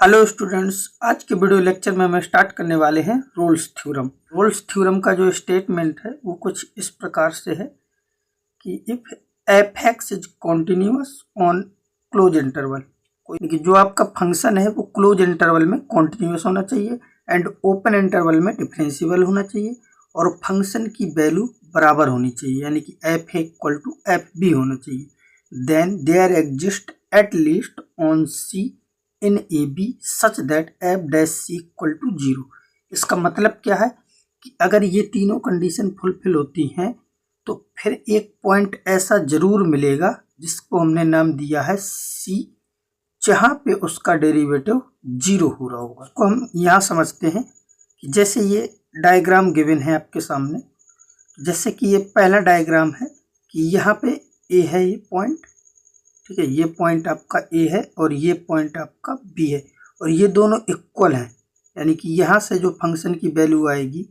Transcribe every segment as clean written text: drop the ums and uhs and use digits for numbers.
Hello students, आज के video lecture में हम स्टार्ट करने वाले हैं रोल्स थ्योरम। रोल्स थ्योरम का जो स्टेटमेंट है वो कुछ इस प्रकार से है कि if F x is continuous on close interval, कि जो आपका फंक्शन है वो क्लोज इंटरवल में कॉन्टिन्यूअस होना चाहिए एंड ओपन इंटरवल में डिफरेंशिएबल होना चाहिए और फंक्शन की वैल्यू बराबर होनी चाहिए, यानी कि f equal to f b होना चाहिए। Then there exist at least one c in a b such that f dash c equal to 0। इसका मतलब क्या है कि अगर ये तीनों कंडीशन फुलफिल होती हैं तो फिर एक पॉइंट ऐसा जरूर मिलेगा जिसको हमने नाम दिया है सी, जहाँ पे उसका डेरिवेटिव 0 हो रहा होगा। को हम यहाँ समझते हैं कि जैसे ये डायग्राम गिवन है आपके सामने, जैसे कि ये पहला डायग्राम है कि यहाँ पे ए है ये पॉइंट, ठीक है, ये पॉइंट आपका ए है और ये पॉइंट आपका बी है और ये दोनों इक्वल हैं, यानी कि यहाँ से जो फंक्शन की वैल्यू आएगी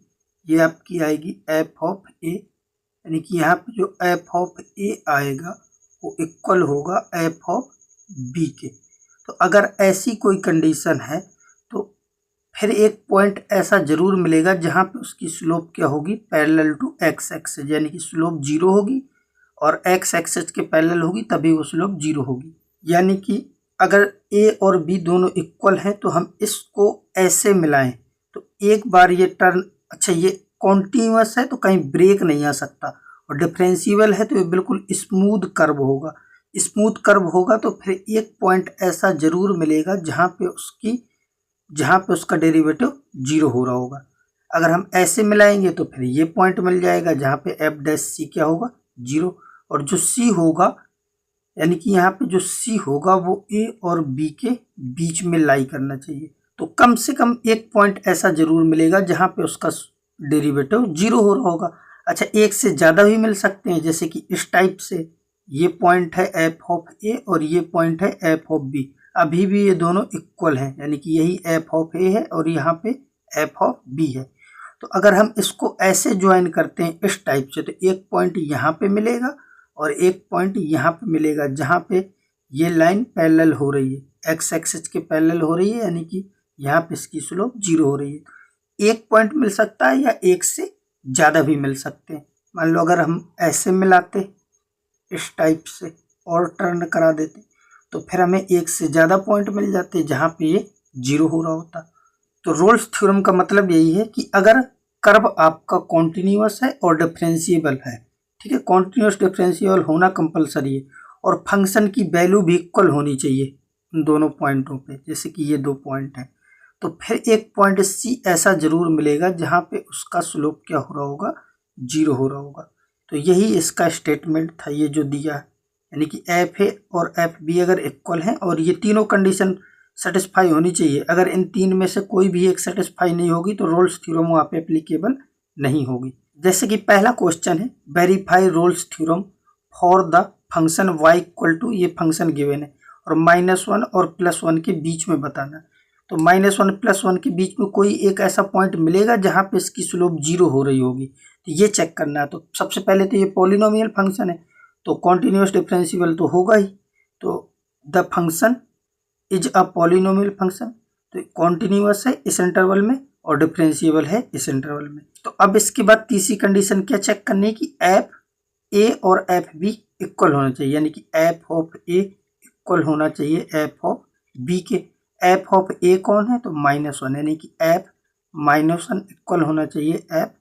ये आपकी आएगी एफ ऑफ ए, यानी कि यहाँ पे जो एफ ऑफ ए आएगा वो इक्वल होगा एफ ऑफ बी के। तो अगर ऐसी कोई कंडीशन है तो फिर एक पॉइंट ऐसा जरूर मिलेगा जहाँ पे उसकी स्लोप क्या होगी, पैरेलल टू एक्स एक्सिस, यानी कि स्लोप 0 होगी और एक्स एक्सिस के पैरेलल होगी तभी वो स्लोप 0 होगी। यानी कि अगर ए और बी दोनों इक्वल हैं तो हम इसको ऐसे मिलाएं तो एक बार ये टर्न, अच्छा ये कॉन्टिन्यूअस है तो कहीं ब्रेक नहीं आ सकता और डिफरेंशिएबल है तो ये बिल्कुल स्मूथ कर्व होगा। स्मूथ कर्व होगा तो फिर एक पॉइंट ऐसा जरूर मिलेगा जहाँ पे उसका डेरिवेटिव 0 हो रहा होगा। अगर हम ऐसे मिलाएंगे तो फिर ये पॉइंट मिल जाएगा जहाँ पे एफ डैश सी क्या होगा, 0, और जो सी होगा, यानी कि यहाँ पे जो सी होगा वो ए और बी के बीच में लाई करना चाहिए। तो कम से कम एक पॉइंट ऐसा जरूर मिलेगा जहाँ पे उसका डेरिवेटिव 0 हो रहा होगा। अच्छा, एक से ज़्यादा भी मिल सकते हैं, जैसे कि इस टाइप से ये पॉइंट है एफ ऑफ ए और ये पॉइंट है एफ ऑफ बी, अभी भी ये दोनों इक्वल हैं, यानी कि यही एफ ऑफ ए है और यहाँ पे एफ ऑफ बी है। तो अगर हम इसको ऐसे ज्वाइन करते हैं इस टाइप से तो एक पॉइंट यहाँ पे मिलेगा और एक पॉइंट यहाँ पे मिलेगा जहाँ पे ये लाइन पैरेलल हो रही है, एक्स एक्सिस के पैरेलल हो रही है, यानी कि यहाँ पे इसकी स्लोप 0 हो रही है। एक पॉइंट मिल सकता है या एक से ज़्यादा भी मिल सकते हैं। मान लो अगर हम ऐसे मिलाते इस टाइप से और टर्न करा देते तो फिर हमें एक से ज़्यादा पॉइंट मिल जाते जहाँ पे ये 0 हो रहा होता। तो रोल्स थ्योरम का मतलब यही है कि अगर कर्व आपका कॉन्टिन्यूअस है और डिफरेंशिएबल है, ठीक है, कॉन्टिन्यूअस डिफरेंशिएबल होना कंपलसरी है और फंक्शन की वैल्यू भी इक्वल होनी चाहिए इन दोनों पॉइंटों पे, जैसे कि ये दो पॉइंट हैं, तो फिर एक पॉइंट सी ऐसा जरूर मिलेगा जहाँ पे उसका स्लोप क्या हो रहा होगा, 0 हो रहा होगा। तो यही इसका स्टेटमेंट था ये जो दिया है, यानी कि एफ ए और एफ बी अगर इक्वल हैं और ये तीनों कंडीशन सेटिस्फाई होनी चाहिए, अगर इन तीन में से कोई भी एक सेटिस्फाई नहीं होगी तो रोल्स थ्योरम वहाँ पे एप्लीकेबल नहीं होगी। जैसे कि पहला क्वेश्चन है, verify Rolle's theorem for the function y equal to, ये फंक्शन गिवन है और -1 और +1 के बीच में बताना। तो -1 +1 के बीच में कोई एक ऐसा पॉइंट मिलेगा जहाँ पे इसकी स्लोप 0 हो रही होगी, तो ये चेक करना है। तो सबसे पहले तो ये पॉलिनोमियल फंक्शन है तो कॉन्टिन्यूअस डिफरेंशिएबल तो होगा ही, तो the function is a polynomial function, तो कॉन्टिन्यूअस है इस इंटरवल में और डिफरेंशिएबल है इस इंटरवल में। तो अब इसके बाद तीसरी कंडीशन क्या चेक करनी है कि एफ ए और एफ बी इक्वल होना चाहिए, यानी कि एफ ऑफ ए इक्वल होना चाहिए एफ ऑफ बी के। एफ ऑफ ए कौन है, तो -1, यानी कि एफ -1 इक्वल होना चाहिए एफ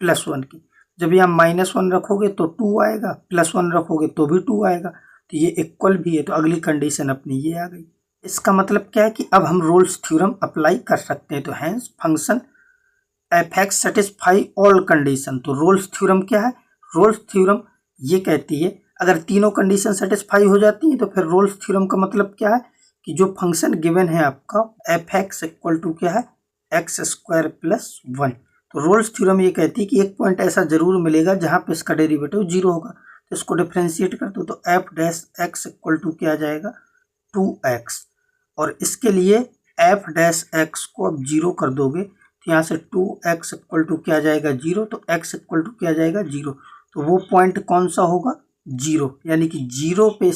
+1 के। जब यहाँ -1 रखोगे तो 2 आएगा, +1 रखोगे तो भी 2 आएगा, तो ये इक्वल भी है, तो अगली कंडीशन अपनी ये आ गई। इसका मतलब क्या है कि अब हम रोल्स थ्योरम अप्लाई कर सकते हैं। तो hence function f x satisfy all condition. तो रोल्स थ्योरम क्या है, रोल्स थ्योरम ये कहती है अगर तीनों कंडीशन सेटिस्फाई हो जाती हैं तो फिर रोल्स थ्योरम का मतलब क्या है कि जो फंक्शन गिवन है आपका एफ एक्स इक्वल टू क्या है, x² + 1। तो रोल्स थ्योरम ये कहती है कि एक पॉइंट ऐसा जरूर मिलेगा जहाँ पे इसका डेरिवेटिव 0 होगा। तो इसको डिफ्रेंशिएट कर दो तो f dash x equal to क्या आ जाएगा, 2x, और इसके लिए एफ डैश एक्स को अब 0 कर दोगे तो यहाँ से 2x इक्वल टू क्या आ जाएगा, 0, तो x इक्वल टू क्या आ जाएगा, 0। तो वो पॉइंट कौन सा होगा, 0, यानी कि 0 पे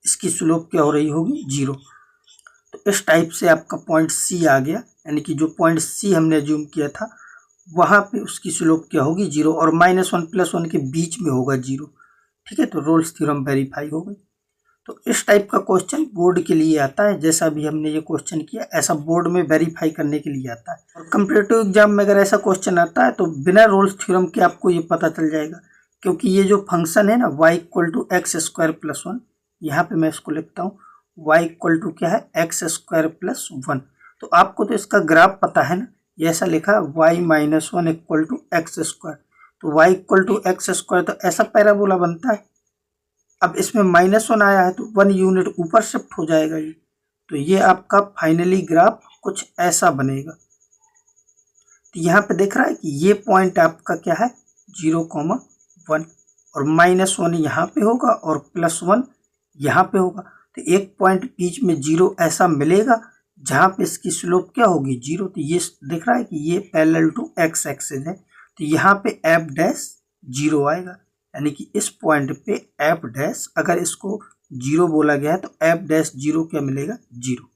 इसकी स्लोप क्या हो रही होगी, 0। तो इस टाइप से आपका पॉइंट सी आ गया, यानी कि जो पॉइंट सी हमने अज्यूम किया था वहाँ पे उसकी स्लोप क्या होगी 0, और -1 +1 के बीच में होगा 0। ठीक है, तो रोल्स थ्योरम वेरीफाई हो गई। तो इस टाइप का क्वेश्चन बोर्ड के लिए आता है, जैसा भी हमने ये क्वेश्चन किया ऐसा बोर्ड में वेरीफाई करने के लिए आता है। और कंपीटिटिव एग्जाम में अगर ऐसा क्वेश्चन आता है तो बिना रोल्स थ्योरम के आपको ये पता चल जाएगा, क्योंकि ये जो फंक्शन है ना y = x² + 1, यहाँ पे मैं इसको लिखता हूँ y = क्या है x² + 1। तो आपको तो इसका ग्राफ पता है ना, ये ऐसा लिखा y - 1 = x²। तो y = x² तो ऐसा पैराबोला बनता है। अब इसमें -1 आया है तो 1 यूनिट ऊपर शिफ्ट हो जाएगा ये, तो ये आपका फाइनली ग्राफ कुछ ऐसा बनेगा। तो यहाँ पे देख रहा है कि ये पॉइंट आपका क्या है 0,1, और -1 यहाँ पे होगा और +1 यहाँ पे होगा। तो एक पॉइंट बीच में 0 ऐसा मिलेगा जहाँ पे इसकी स्लोप क्या होगी 0। तो ये दिख रहा है कि ये पैरेलल टू x एक्सिस है, तो यहाँ पे f' 0 आएगा, यानी कि इस पॉइंट पे f' अगर इसको 0 बोला गया है तो f' 0 क्या मिलेगा 0।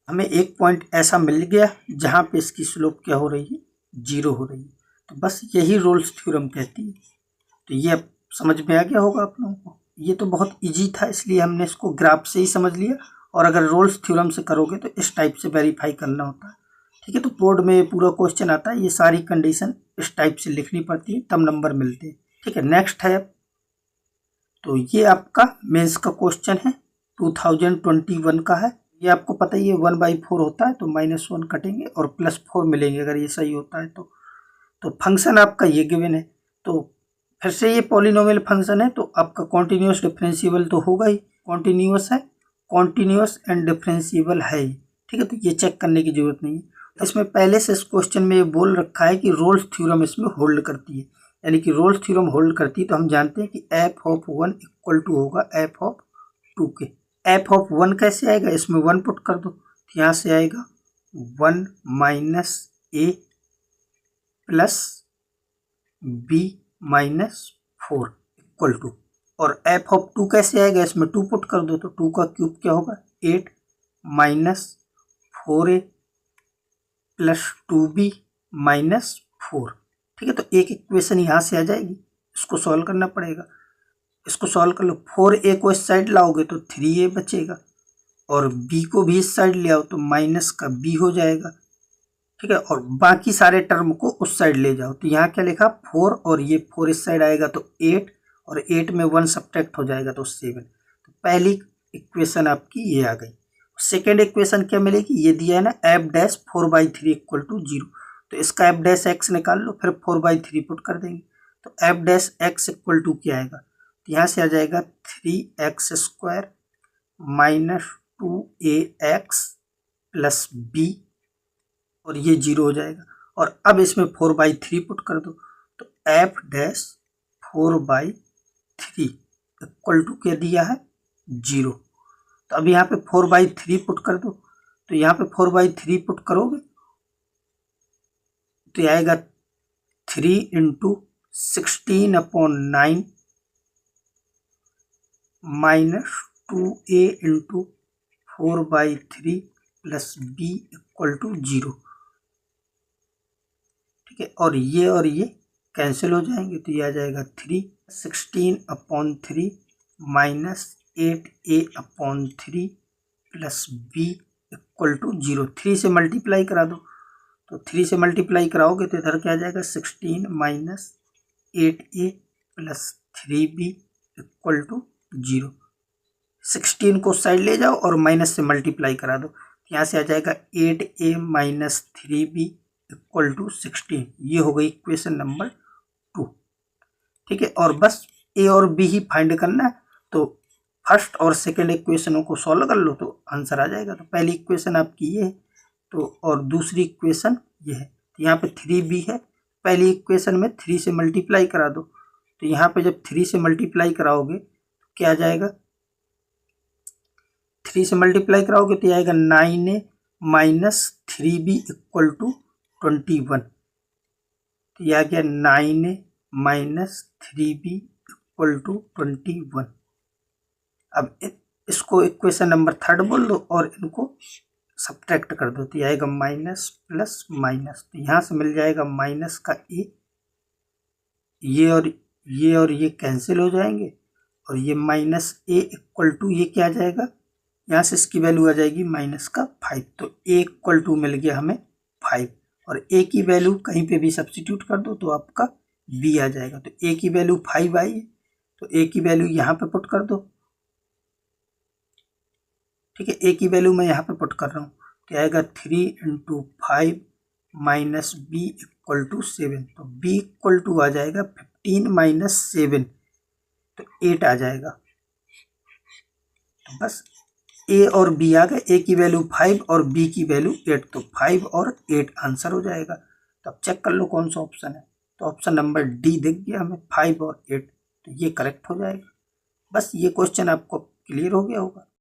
हमें एक पॉइंट ऐसा मिल गया जहाँ पे इसकी स्लोप क्या हो रही है 0 हो रही है। तो बस यही रोल्स थ्योरम कहती है। तो ये अब समझ में आ गया होगा आप लोगों को। ये तो बहुत इजी था, इसलिए हमने इसको ग्राफ से ही समझ लिया, और अगर रोल्स थ्योरम से करोगे तो इस टाइप से वेरीफाई करना होता है। ठीक है, तो बोर्ड में पूरा क्वेश्चन आता है, ये सारी कंडीशन इस टाइप से लिखनी पड़ती है तब नंबर मिलते हैं। ठीक है, नेक्स्ट है, तो ये आपका मेंस का क्वेश्चन है 2021 का है। ये आपको पता ही है 1/4 होता है, तो -1 कटेंगे और +4 मिलेंगे अगर ये सही होता है तो फंक्शन आपका ये गिवन है। तो फिर से ये पॉलिनोमियल फंक्शन है, तो आपका कॉन्टिन्यूस डिफरेंशिएबल तो होगा ही, कॉन्टिन्यूस है, कॉन्टिन्यूस एंड डिफरेंशिएबल है ही। ठीक है, तो ये चेक करने की जरूरत नहीं है। इसमें पहले से इस क्वेश्चन में ये बोल रखा है कि रोल्स थ्योरम इसमें होल्ड करती है, यानी कि रोल्स थ्योरम होल्ड करती है। तो हम जानते हैं कि f(1) = होगा f(2) के। f(1) कैसे आएगा, इसमें 1 पुट कर दो, तो यहाँ से आएगा 1 - a + b - 4 = और f(2) कैसे आएगा, इसमें 2 पुट कर दो, तो 2 का क्यूब क्या होगा 8 - 4a + 2b - 4। ठीक है, तो एक इक्वेशन यहाँ से आ जाएगी, इसको सॉल्व करना पड़ेगा। इसको सॉल्व कर लो, 4a को इस साइड लाओगे तो 3a बचेगा, और b को भी इस साइड ले आओ तो माइनस का b हो जाएगा। ठीक है, और बाकी सारे टर्म को उस साइड ले जाओ, तो यहाँ क्या लिखा 4, और ये 4 इस साइड आएगा तो 8, और 8 में 1 सब्ट्रैक्ट हो जाएगा तो 7। तो पहली इक्वेशन आपकी ये आ गई। सेकेंड इक्वेशन क्या मिलेगी, ये दिया है ना f' 4/3 = 0, तो इसका f' निकाल लो, फिर 4/3 पुट कर देंगे, तो f' = क्या आएगा, तो यहाँ से आ जाएगा 3x² - 2ax + b, और ये 0 हो जाएगा। और अब इसमें 4/3 पुट कर दो, तो f' 4/3 = क्या दिया है 0। तो अब यहाँ पे 4/3 पुट कर दो, तो यहाँ पे 4/3 पुट करोगे तो ये आएगा 3 × 16/9 - 2a × 4/3 + b = 0। ठीक है, और ये कैंसिल हो जाएंगे, तो ये आ जाएगा 3 16/3 - 8a/3 + b = 0। 3 से मल्टीप्लाई करा दो, तो 3 से मल्टीप्लाई कराओगे तो इधर क्या आ जाएगा 16 - 8a + 3b = 0। 16 को साइड ले जाओ और माइनस से मल्टीप्लाई करा दो, यहाँ से आ जाएगा 8a - 3b = 16। ये हो गई इक्वेशन नंबर 2। ठीक है, और बस a और b ही फाइंड करना है, तो फर्स्ट और सेकेंड इक्वेशनों को सॉल्व कर लो तो आंसर आ जाएगा। तो पहली इक्वेशन आपकी ये है, तो और दूसरी इक्वेशन ये है, तो यहाँ पे 3b है, पहली इक्वेशन में 3 से मल्टीप्लाई करा दो, तो यहाँ पे जब 3 से मल्टीप्लाई कराओगे तो क्या आ जाएगा, 3 से मल्टीप्लाई कराओगे तो आएगा 9a - 3b = 21। तो यह आ गया 9a - 3b = 21। अब इसको इक्वेशन नंबर 3 बोल दो और इनको सब्ट्रैक्ट कर दो तो ये आएगा माइनस प्लस माइनस, तो यहाँ से मिल जाएगा माइनस का ए, ये और ये कैंसिल हो जाएंगे और ये माइनस ए इक्वल टू ये क्या आ जाएगा, यहाँ से इसकी वैल्यू आ जाएगी माइनस का 5, तो ए इक्वल टू मिल गया हमें 5 और ए की वैल्यू कहीं पे भी सब्स्टिट्यूट कर दो तो आपका बी आ जाएगा। तो ए की वैल्यू 5 आई है तो ए की वैल्यू यहाँ पे पुट कर दो, ठीक है। ए की वैल्यू मैं यहाँ पे पुट कर रहा हूँ, क्या आएगा 3 × 5 माइनस बी इक्वल टू 7, तो बी इक्वल टू आ जाएगा 15 माइनस 7, तो 8 आ जाएगा। तो बस ए और बी आ गए, ए की वैल्यू 5 और बी की वैल्यू 8, तो 5 और 8 आंसर हो जाएगा। तो अब चेक कर लो कौन सा ऑप्शन है, तो ऑप्शन नंबर डी दिख गया हमें 5 और 8, तो ये करेक्ट हो जाएगा। बस ये क्वेश्चन आपको क्लियर हो गया होगा।